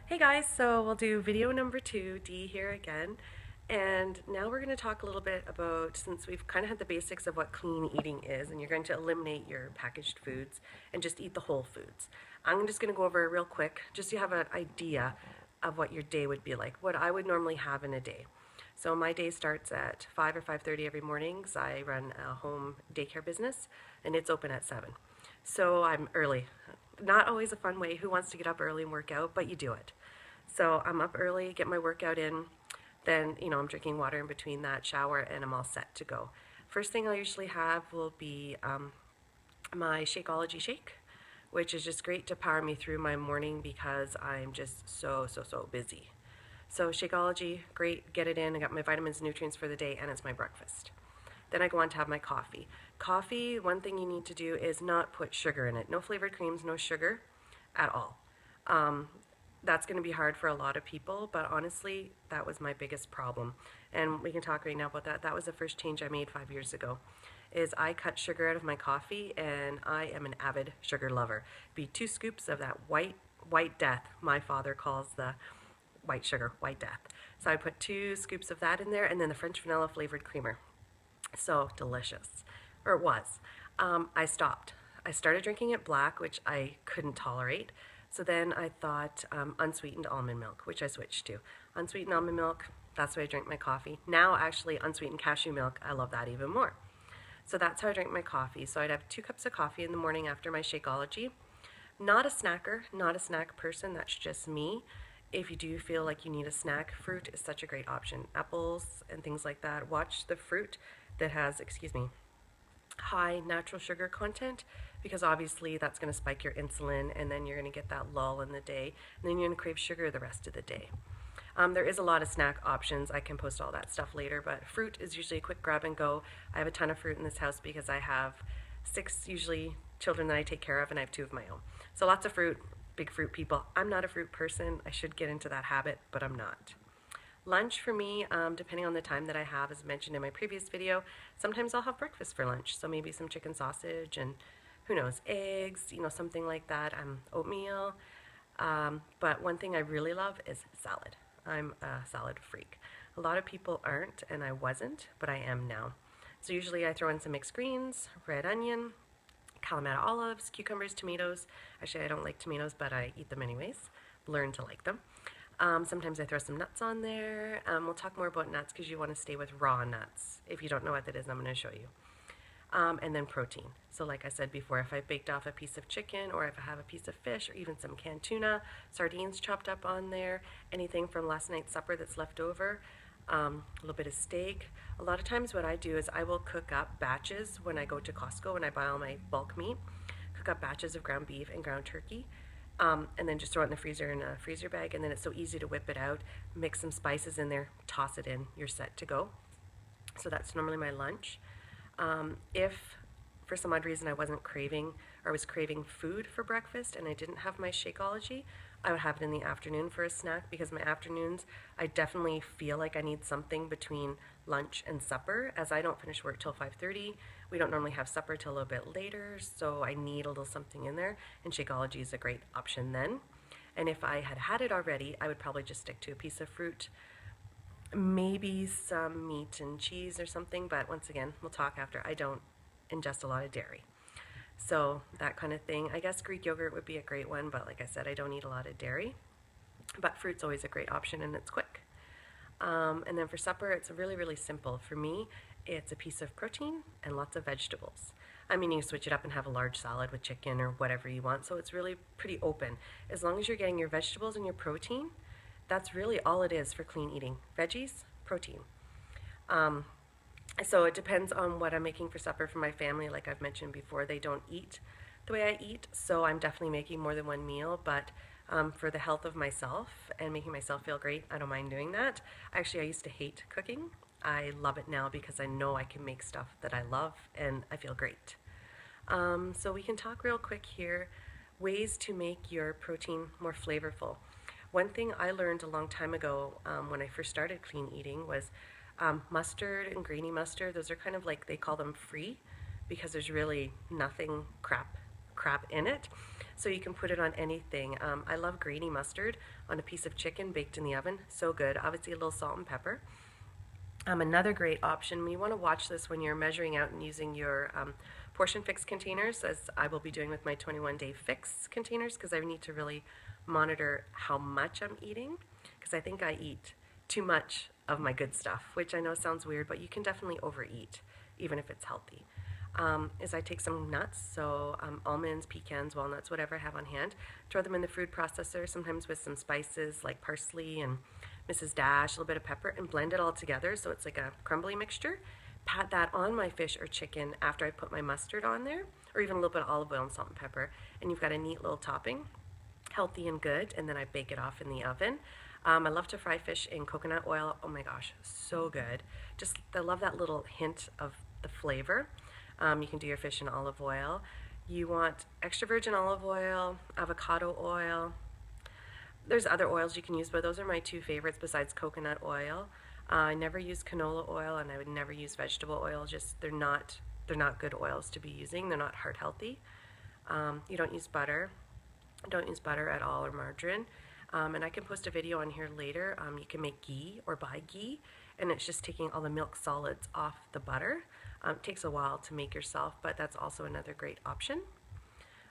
Hey guys, so we'll do video number 2, Dee here again. And now we're going to talk a little bit about, since we've kind of had the basics of what clean eating is, and you're going to eliminate your packaged foods and just eat the whole foods. I'm just going to go over it real quick, just so you have an idea of what your day would be like, what I would normally have in a day. So my day starts at 5 or 5:30 every morning because I run a home daycare business, and it's open at 7. So I'm early. Not always a fun way. Who wants to get up early and work out? But you do it. So I'm up early, get my workout in, then, I'm drinking water in between that, shower, and I'm all set to go. First thing I'll usually have will be my Shakeology shake, which is just great to power me through my morning because I'm just so busy. So Shakeology, great, get it in, I got my vitamins and nutrients for the day, and it's my breakfast. Then I go on to have my coffee. Coffee, one thing you need to do is not put sugar in it. No flavored creams, no sugar at all. That's going to be hard for a lot of people, but honestly, that was my biggest problem. And we can talk right now about that. That was the first change I made 5 years ago, is I cut sugar out of my coffee, and I am an avid sugar lover. Be 2 scoops of that white death, my father calls the white sugar, white death. So I put 2 scoops of that in there, and then the French vanilla flavored creamer. So delicious, or it was. I stopped. I started drinking it black, which I couldn't tolerate. So then I thought unsweetened almond milk, which I switched to. Unsweetened almond milk, that's the way I drink my coffee. Now actually unsweetened cashew milk, I love that even more. So that's how I drink my coffee. So I'd have 2 cups of coffee in the morning after my Shakeology. Not a snacker, not a snack person, that's just me. If you do feel like you need a snack, fruit is such a great option. Apples and things like that. Watch the fruit that has, high natural sugar content, because obviously that's going to spike your insulin, and then you're going to get that lull in the day, and then you're going to crave sugar the rest of the day. There is a lot of snack options. I can post all that stuff later, but fruit is usually a quick grab and go. I have a ton of fruit in this house because I have 6 usually children that I take care of, and I have 2 of my own. So lots of fruit, big fruit people. I'm not a fruit person. I should get into that habit, but I'm not. Lunch for me, depending on the time that I have, as mentioned in my previous video, sometimes I'll have breakfast for lunch. So maybe some chicken sausage and who knows, eggs, something like that, oatmeal. But one thing I really love is salad. I'm a salad freak. A lot of people aren't, and I wasn't, but I am now. So usually I throw in some mixed greens, red onion, Kalamata olives, cucumbers, tomatoes. Actually, I don't like tomatoes, but I eat them anyways. Learn to like them. Sometimes I throw some nuts on there. We'll talk more about nuts because you want to stay with raw nuts. If you don't know what that is, I'm going to show you. And then protein. So like I said before, if I baked off a piece of chicken, or if I have a piece of fish, or even some canned tuna, sardines chopped up on there, anything from last night's supper that's left over, a little bit of steak. A lot of times what I do is I will cook up batches when I go to Costco and I buy all my bulk meat, cook up batches of ground beef and ground turkey, and then just throw it in the freezer in a freezer bag, and then it's so easy to whip it out, mix some spices in there, toss it in, you're set to go. So that's normally my lunch. If for some odd reason I wasn't craving, or I was craving food for breakfast and I didn't have my Shakeology, I would have it in the afternoon for a snack, because my afternoons I definitely feel like I need something between lunch and supper, as I don't finish work till 5:30. We don't normally have supper till a little bit later, so I need a little something in there, and Shakeology is a great option then. And if I had had it already, I would probably just stick to a piece of fruit, maybe some meat and cheese or something, but once again, we'll talk after. I don't ingest a lot of dairy. So that kind of thing. I guess Greek yogurt would be a great one, but like I said, I don't eat a lot of dairy. But fruit's always a great option, and it's quick. And then for supper, it's really simple. For me, it's a piece of protein and lots of vegetables. I mean, you switch it up and have a large salad with chicken or whatever you want, so it's really pretty open. As long as you're getting your vegetables and your protein, that's really all it is for clean eating. Veggies, protein. So it depends on what I'm making for supper for my family. Like I've mentioned before, they don't eat the way I eat, so I'm definitely making more than one meal, but for the health of myself and making myself feel great, I don't mind doing that. Actually, I used to hate cooking. I love it now because I know I can make stuff that I love and I feel great. So we can talk real quick here, ways to make your protein more flavorful. One thing I learned a long time ago when I first started clean eating was mustard and grainy mustard. Those are kind of like, they call them free, because there's really nothing crap crap in it. So you can put it on anything. I love grainy mustard on a piece of chicken baked in the oven. So good. Obviously a little salt and pepper. Another great option, you want to watch this when you're measuring out and using your portion fix containers, as I will be doing with my 21-day fix containers, because I need to really monitor how much I'm eating, because I think I eat too much of my good stuff, which I know sounds weird, but you can definitely overeat, even if it's healthy. Is I take some nuts, so almonds, pecans, walnuts, whatever I have on hand, throw them in the food processor, sometimes with some spices like parsley and Mrs. Dash, a little bit of pepper, and blend it all together so it's like a crumbly mixture. Pat that on my fish or chicken after I put my mustard on there, or even a little bit of olive oil and salt and pepper, and you've got a neat little topping, healthy and good, and then I bake it off in the oven. I love to fry fish in coconut oil. Oh my gosh, so good. Just, I love that little hint of the flavor. You can do your fish in olive oil. You want extra virgin olive oil, avocado oil. There's other oils you can use, but those are my two favorites besides coconut oil. I never use canola oil, and I would never use vegetable oil. Just they're not good oils to be using. They're not heart healthy. You don't use butter. Don't use butter at all, or margarine. And I can post a video on here later. You can make ghee or buy ghee, and it's just taking all the milk solids off the butter. It takes a while to make yourself, but that's also another great option.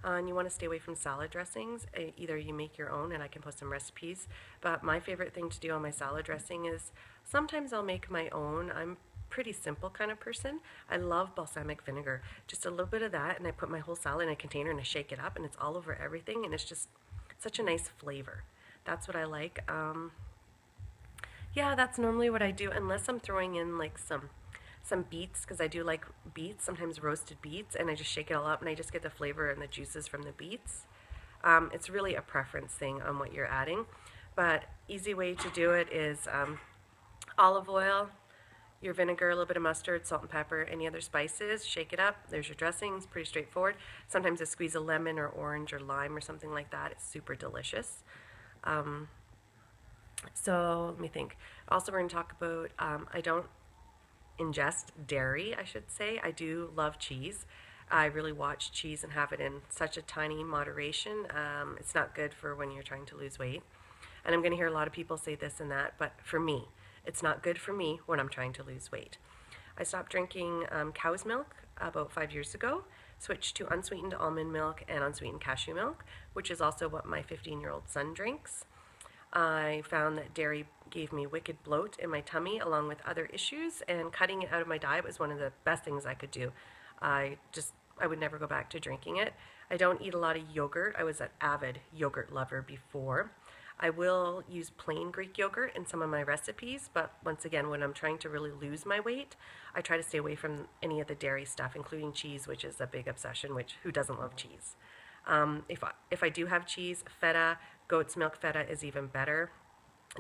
And you want to stay away from salad dressings. Either you make your own, and I can post some recipes, but my favorite thing to do on my salad dressing is sometimes I'll make my own. I'm a pretty simple kind of person. I love balsamic vinegar. Just a little bit of that, and I put my whole salad in a container and I shake it up, and it's all over everything, and it's just such a nice flavor. That's what I like. Yeah, that's normally what I do, unless I'm throwing in like some beets, because I do like beets, sometimes roasted beets, and I just shake it all up and I just get the flavor and the juices from the beets. It's really a preference thing on what you're adding, but easy way to do it is olive oil, your vinegar, a little bit of mustard, salt and pepper, any other spices, shake it up, there's your dressing. It's pretty straightforward. Sometimes a squeeze of lemon or orange or lime or something like that. It's super delicious. So let me think. Also, we're going to talk about, I don't ingest dairy, I should say. I do love cheese. I really watch cheese and have it in such a tiny moderation. It's not good for when you're trying to lose weight. And I'm going to hear a lot of people say this and that, but for me, it's not good for me when I'm trying to lose weight. I stopped drinking cow's milk about 5 years ago, switched to unsweetened almond milk and unsweetened cashew milk, which is also what my 15-year-old son drinks. I found that dairy gave me wicked bloat in my tummy along with other issues, and cutting it out of my diet was one of the best things I could do. I would never go back to drinking it. I don't eat a lot of yogurt. I was an avid yogurt lover before. I will use plain Greek yogurt in some of my recipes, but once again, when I'm trying to really lose my weight, I try to stay away from any of the dairy stuff, including cheese, which is a big obsession, which who doesn't love cheese? If I do have cheese, feta, goat's milk feta is even better.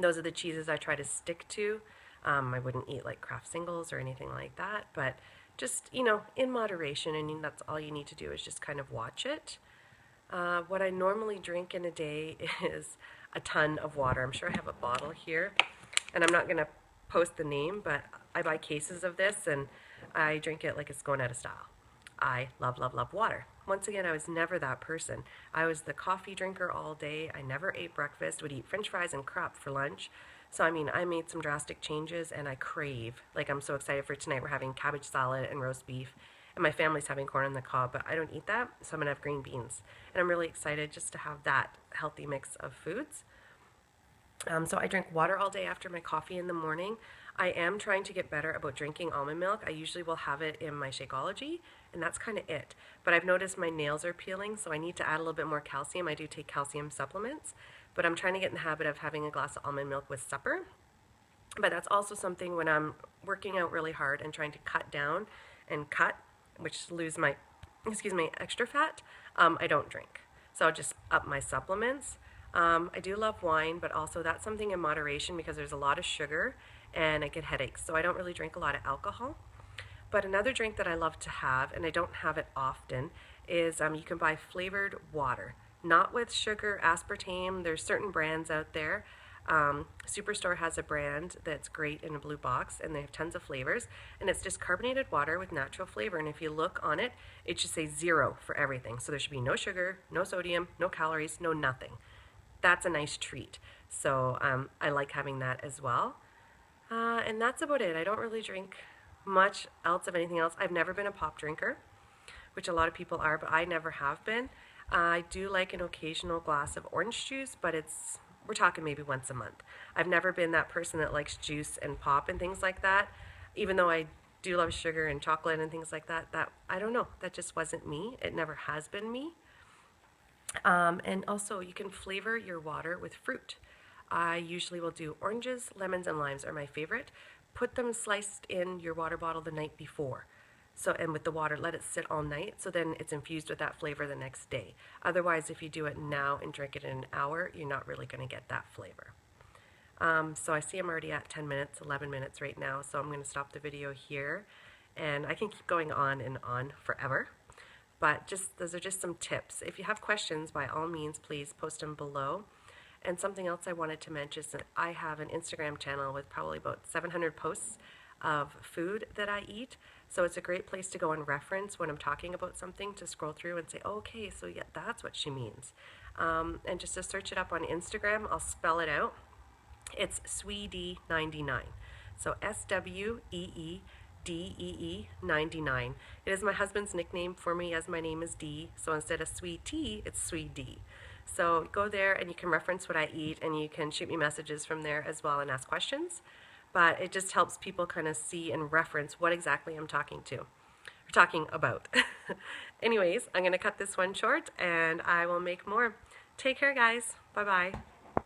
Those are the cheeses I try to stick to. I wouldn't eat like Kraft singles or anything like that, but just, you know, in moderation, and that's all you need to do is just kind of watch it. What I normally drink in a day is a ton of water. I'm sure I have a bottle here, and I'm not going to post the name, but I buy cases of this, and I drink it like it's going out of style. I love, love, love water. Once again, I was never that person. I was the coffee drinker all day. I never ate breakfast, would eat french fries and crap for lunch. So, I mean, I made some drastic changes, and I crave, like I'm so excited for tonight. We're having cabbage salad and roast beef, and my family's having corn on the cob, but I don't eat that, so I'm going to have green beans. And I'm really excited just to have that healthy mix of foods. So I drink water all day after my coffee in the morning. I am trying to get better about drinking almond milk. I usually will have it in my Shakeology, and that's kind of it. But I've noticed my nails are peeling, so I need to add a little bit more calcium. I do take calcium supplements, but I'm trying to get in the habit of having a glass of almond milk with supper. But that's also something when I'm working out really hard and trying to cut down and cut, which lose my, extra fat, I don't drink. So I'll just up my supplements. I do love wine, but also that's something in moderation because there's a lot of sugar and I get headaches. So I don't really drink a lot of alcohol. But another drink that I love to have, and I don't have it often, is you can buy flavored water. Not with sugar, aspartame. There's certain brands out there. Superstore has a brand that's great in a blue box, and they have tons of flavors, and it's just carbonated water with natural flavor. And if you look on it, it should say 0 for everything. So there should be no sugar, no sodium, no calories, no nothing. That's a nice treat. So I like having that as well. And that's about it. I don't really drink much else of anything else. I've never been a pop drinker, which a lot of people are, but I never have been. I do like an occasional glass of orange juice, but we're talking maybe once a month. I've never been that person that likes juice and pop and things like that, even though I do love sugar and chocolate and things like that. I don't know, that just wasn't me. It never has been me. And also, you can flavor your water with fruit. I usually will do oranges, lemons, and limes are my favorite. Put them sliced in your water bottle the night before. So, and with the water, let it sit all night, so then it's infused with that flavor the next day. Otherwise, if you do it now and drink it in an hour, you're not really going to get that flavor. So I see I'm already at 10 minutes, 11 minutes right now, so I'm going to stop the video here. And I can keep going on and on forever. But those are just some tips. If you have questions, by all means, please post them below. And something else I wanted to mention is that I have an Instagram channel with probably about 700 posts of food that I eat. So it's a great place to go and reference when I'm talking about something, to scroll through and say, oh, okay, so yeah, that's what she means. And just to search it up on Instagram, I'll spell it out. It's Sweedee99. So SWEEDEE 99. It is my husband's nickname for me, as my name is Dee. So instead of Sweet Tea, it's Sweedee. So go there and you can reference what I eat, and you can shoot me messages from there as well and ask questions. But it just helps people kind of see and reference what exactly I'm talking about. Anyways, I'm going to cut this one short, and I will make more. Take care, guys. Bye-bye.